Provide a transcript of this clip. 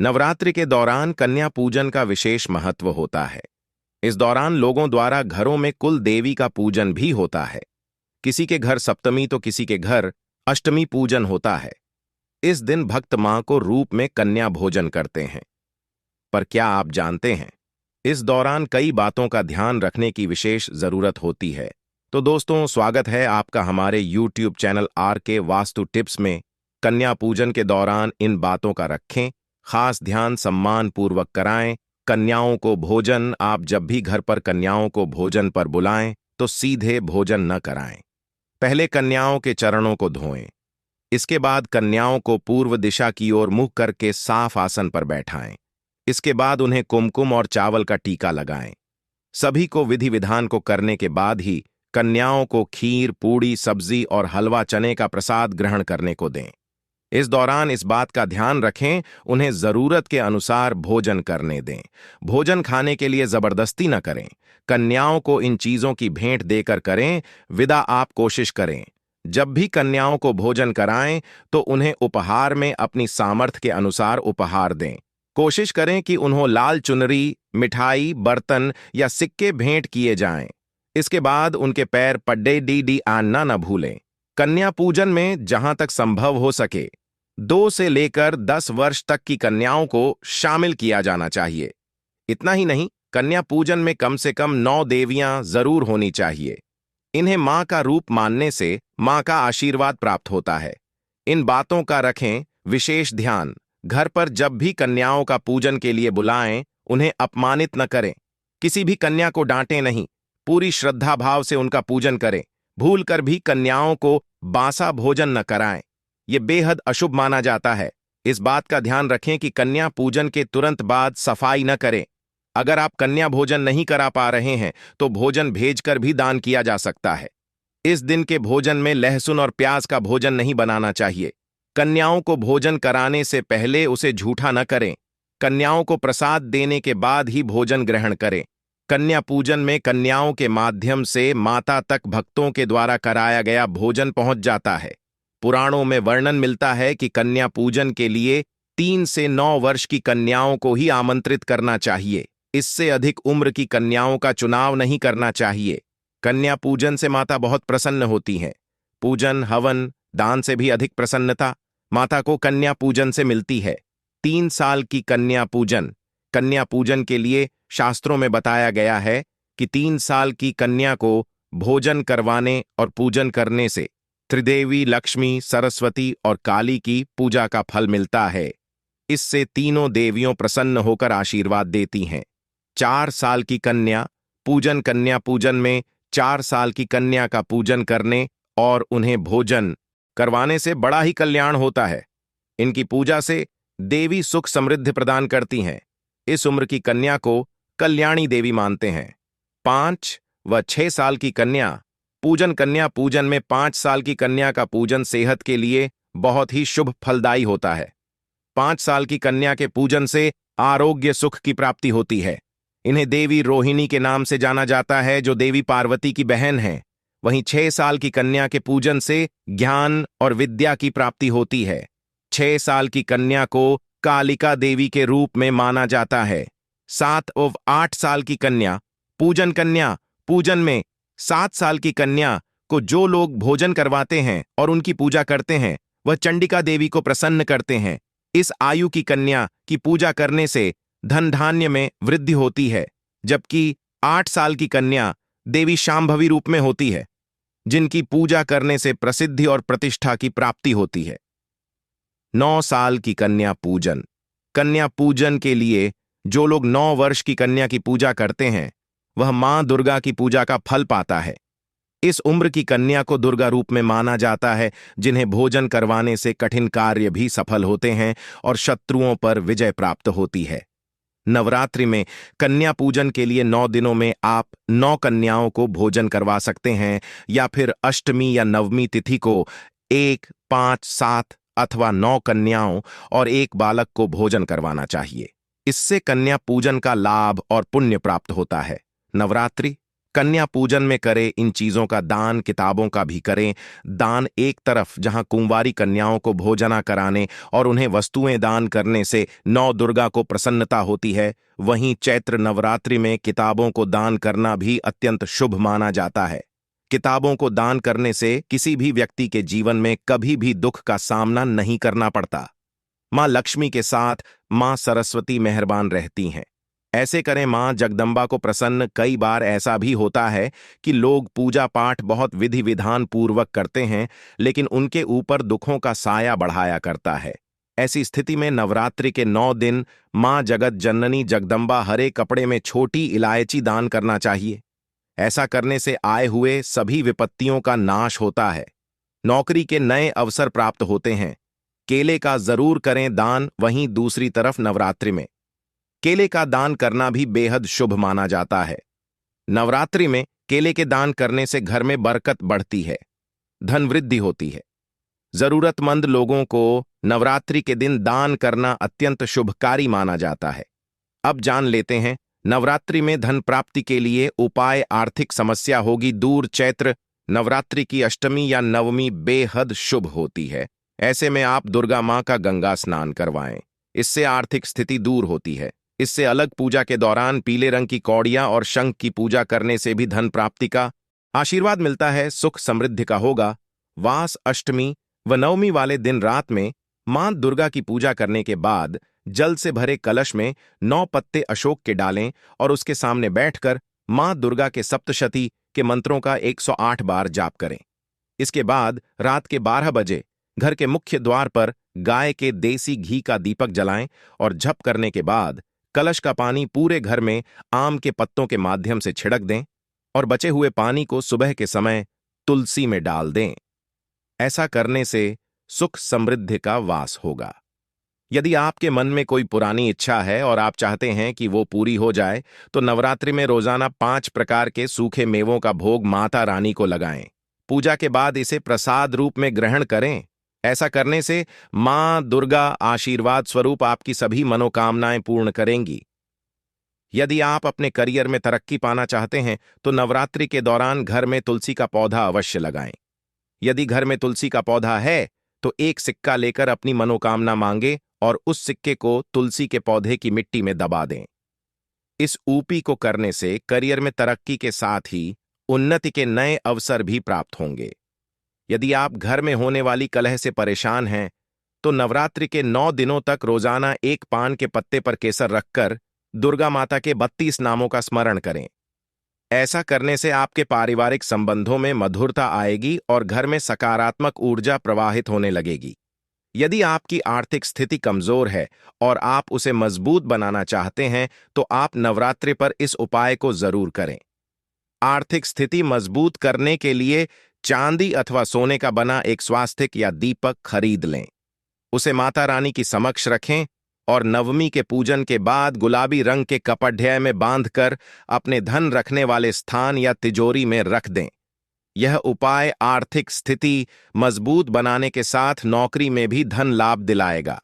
नवरात्रि के दौरान कन्या पूजन का विशेष महत्व होता है। इस दौरान लोगों द्वारा घरों में कुल देवी का पूजन भी होता है। किसी के घर सप्तमी तो किसी के घर अष्टमी पूजन होता है। इस दिन भक्त मां को रूप में कन्या भोजन करते हैं। पर क्या आप जानते हैं, इस दौरान कई बातों का ध्यान रखने की विशेष जरूरत होती है। तो दोस्तों, स्वागत है आपका हमारे YouTube channel RK vastu tips में। कन्या पूजन के दौरान इन बातों का रखें खास ध्यान, सम्मान पूर्वक कराएं। कन्याओं को भोजन, आप जब भी घर पर कन्याओं को भोजन पर बुलाएं तो सीधे भोजन न कराएं। पहले कन्याओं के चरणों को धोएं। इसके बाद कन्याओं को पूर्व दिशा की ओर मुंह करके साफ आसन पर बैठाएं। इसके बाद उन्हें कुमकुम और चावल का टीका लगाएं। सभी को विधि विधान को करने के बाद ही कन्याओं को खीर, पूड़ी, सब्जी और हलवा चने का प्रसाद ग्रहण करने को दें। इस दौरान इस बात का ध्यान रखें, उन्हें जरूरत के अनुसार भोजन करने दें। भोजन खाने के लिए जबरदस्ती न करें। कन्याओं को इन चीजों की भेंट देकर करें। विदा आप कोशिश करें, जब भी कन्याओं को भोजन कराएं तो उन्हें उपहार में अपनी सामर्थ्य के अनुसार उपहार दें। कोशिश करें कि उन्हें लाल चुनरी, मिठाई, बर्तन या सिक्के भेंट किए जाएं। इसके बाद उनके पैर पड्डे डी आना न भूलें। कन्या पूजन में जहां तक संभव हो सके 2 से लेकर 10 वर्ष तक की कन्याओं को शामिल किया जाना चाहिए। इतना ही नहीं, कन्या पूजन में कम से कम 9 देवियां जरूर होनी चाहिए। इन्हें मां का रूप मानने से मां का आशीर्वाद प्राप्त होता है। इन बातों का रखें विशेष ध्यान। घर पर जब भी कन्याओं का पूजन के लिए बुलाएं, उन्हें अपमानित न करें। किसी भी कन्या को डांटें नहीं। पूरी श्रद्धा भाव से उनका पूजन करें। भूल कर भी कन्याओं को बासा भोजन न कराएं। ये बेहद अशुभ माना जाता है। इस बात का ध्यान रखें कि कन्या पूजन के तुरंत बाद सफाई न करें। अगर आप कन्या भोजन नहीं करा पा रहे हैं तो भोजन भेजकर भी दान किया जा सकता है। इस दिन के भोजन में लहसुन और प्याज का भोजन नहीं बनाना चाहिए। कन्याओं को भोजन कराने से पहले उसे झूठा न करें। कन्याओं को प्रसाद देने के बाद ही भोजन ग्रहण करें। कन्या पूजन में कन्याओं के माध्यम से माता तक भक्तों के द्वारा कराया गया भोजन पहुंच जाता है। पुराणों में वर्णन मिलता है कि कन्या पूजन के लिए 3 से 9 वर्ष की कन्याओं को ही आमंत्रित करना चाहिए। इससे अधिक उम्र की कन्याओं का चुनाव नहीं करना चाहिए। कन्या पूजन से माता बहुत प्रसन्न होती हैं। पूजन, हवन, दान से भी अधिक प्रसन्नता माता को कन्या पूजन से मिलती है। 3 साल की कन्या पूजन। कन्या पूजन के लिए शास्त्रों में बताया गया है कि 3 साल की कन्या को भोजन करवाने और पूजन करने से त्रिदेवी, लक्ष्मी, सरस्वती और काली की पूजा का फल मिलता है। इससे तीनों देवियों प्रसन्न होकर आशीर्वाद देती हैं। 4 साल की कन्या पूजन। कन्या पूजन में 4 साल की कन्या का पूजन करने और उन्हें भोजन करवाने से बड़ा ही कल्याण होता है। इनकी पूजा से देवी सुख समृद्धि प्रदान करती हैं। इस उम्र की कन्या को कल्याणी देवी मानते हैं। 5 व 6 साल की कन्या पूजन। कन्या पूजन में 5 साल की कन्या का पूजन सेहत के लिए बहुत ही शुभ फलदायी होता है। 5 साल की कन्या के पूजन से आरोग्य सुख की प्राप्ति होती है। इन्हें देवी रोहिणी के नाम से जाना जाता है, जो देवी पार्वती की बहन हैं। वहीं 6 साल की कन्या के पूजन से ज्ञान और विद्या की प्राप्ति होती है। 6 साल की कन्या को कालिका देवी के रूप में माना जाता है। 7 और 8 साल की कन्या पूजन। कन्या पूजन में 7 साल की कन्या को जो लोग भोजन करवाते हैं और उनकी पूजा करते हैं, वह चंडिका देवी को प्रसन्न करते हैं। इस आयु की कन्या की पूजा करने से धन धान्य में वृद्धि होती है। जबकि 8 साल की कन्या देवी शांभवी रूप में होती है, जिनकी पूजा करने से प्रसिद्धि और प्रतिष्ठा की प्राप्ति होती है। 9 साल की कन्या पूजन। कन्या पूजन के लिए जो लोग 9 वर्ष की कन्या की पूजा करते हैं, वह मां दुर्गा की पूजा का फल पाता है। इस उम्र की कन्या को दुर्गा रूप में माना जाता है, जिन्हें भोजन करवाने से कठिन कार्य भी सफल होते हैं और शत्रुओं पर विजय प्राप्त होती है। नवरात्रि में कन्या पूजन के लिए 9 दिनों में आप 9 कन्याओं को भोजन करवा सकते हैं, या फिर अष्टमी या नवमी तिथि को 1, 5, 7 अथवा 9 कन्याओं और 1 बालक को भोजन करवाना चाहिए। इससे कन्या पूजन का लाभ और पुण्य प्राप्त होता है। नवरात्रि कन्या पूजन में करें इन चीजों का दान, किताबों का भी करें दान। एक तरफ जहां कुंवारी कन्याओं को भोजना कराने और उन्हें वस्तुएं दान करने से नौ दुर्गा को प्रसन्नता होती है, वहीं चैत्र नवरात्रि में किताबों को दान करना भी अत्यंत शुभ माना जाता है। किताबों को दान करने से किसी भी व्यक्ति के जीवन में कभी भी दुख का सामना नहीं करना पड़ता। मां लक्ष्मी के साथ मां सरस्वती मेहरबान रहती हैं। ऐसे करें मां जगदम्बा को प्रसन्न। कई बार ऐसा भी होता है कि लोग पूजा पाठ बहुत विधि विधान पूर्वक करते हैं, लेकिन उनके ऊपर दुखों का साया बढ़ाया करता है। ऐसी स्थिति में नवरात्रि के 9 दिन मां जगत जननी जगदम्बा हरे कपड़े में छोटी इलायची दान करना चाहिए। ऐसा करने से आए हुए सभी विपत्तियों का नाश होता है। नौकरी के नए अवसर प्राप्त होते हैं। केले का जरूर करें दान। वहीं दूसरी तरफ नवरात्रि में केले का दान करना भी बेहद शुभ माना जाता है। नवरात्रि में केले के दान करने से घर में बरकत बढ़ती है, धन वृद्धि होती है। जरूरतमंद लोगों को नवरात्रि के दिन दान करना अत्यंत शुभकारी माना जाता है। अब जान लेते हैं नवरात्रि में धन प्राप्ति के लिए उपाय। आर्थिक समस्या होगी दूर। चैत्र नवरात्रि की अष्टमी या नवमी बेहद शुभ होती है। ऐसे में आप दुर्गा मां का गंगा स्नान करवाएं, इससे आर्थिक स्थिति दूर होती है। इससे अलग पूजा के दौरान पीले रंग की कौड़ियां और शंख की पूजा करने से भी धन प्राप्ति का आशीर्वाद मिलता है, सुख समृद्धि का होगा। वास अष्टमी व नवमी वाले दिन रात में मां दुर्गा की पूजा करने के बाद जल से भरे कलश में 9 पत्ते अशोक के डालें और उसके सामने बैठकर मां दुर्गा के सप्तशती के मंत्रों का 108 बार जाप करें। इसके बाद रात के 12 बजे घर के मुख्य द्वार पर गाय के देसी घी का दीपक जलाएं और झप करने के बाद कलश का पानी पूरे घर में आम के पत्तों के माध्यम से छिड़क दें और बचे हुए पानी को सुबह के समय तुलसी में डाल दें। ऐसा करने से सुख समृद्धि का वास होगा। यदि आपके मन में कोई पुरानी इच्छा है और आप चाहते हैं कि वो पूरी हो जाए, तो नवरात्रि में रोजाना 5 प्रकार के सूखे मेवों का भोग माता रानी को लगाएं। पूजा के बाद इसे प्रसाद रूप में ग्रहण करें। ऐसा करने से मां दुर्गा आशीर्वाद स्वरूप आपकी सभी मनोकामनाएं पूर्ण करेंगी। यदि आप अपने करियर में तरक्की पाना चाहते हैं, तो नवरात्रि के दौरान घर में तुलसी का पौधा अवश्य लगाएं। यदि घर में तुलसी का पौधा है, तो एक सिक्का लेकर अपनी मनोकामना मांगे और उस सिक्के को तुलसी के पौधे की मिट्टी में दबा दें। इस ऊपी को करने से करियर में तरक्की के साथ ही उन्नति के नए अवसर भी प्राप्त होंगे। यदि आप घर में होने वाली कलह से परेशान हैं, तो नवरात्रि के 9 दिनों तक रोजाना एक पान के पत्ते पर केसर रखकर दुर्गा माता के 32 नामों का स्मरण करें। ऐसा करने से आपके पारिवारिक संबंधों में मधुरता आएगी और घर में सकारात्मक ऊर्जा प्रवाहित होने लगेगी। यदि आपकी आर्थिक स्थिति कमजोर है और आप उसे मजबूत बनाना चाहते हैं, तो आप नवरात्रि पर इस उपाय को जरूर करें। आर्थिक स्थिति मजबूत करने के लिए चांदी अथवा सोने का बना एक स्वास्तिक या दीपक खरीद लें। उसे माता रानी की समक्ष रखें और नवमी के पूजन के बाद गुलाबी रंग के कपड़े में बांधकर अपने धन रखने वाले स्थान या तिजोरी में रख दें। यह उपाय आर्थिक स्थिति मजबूत बनाने के साथ नौकरी में भी धन लाभ दिलाएगा।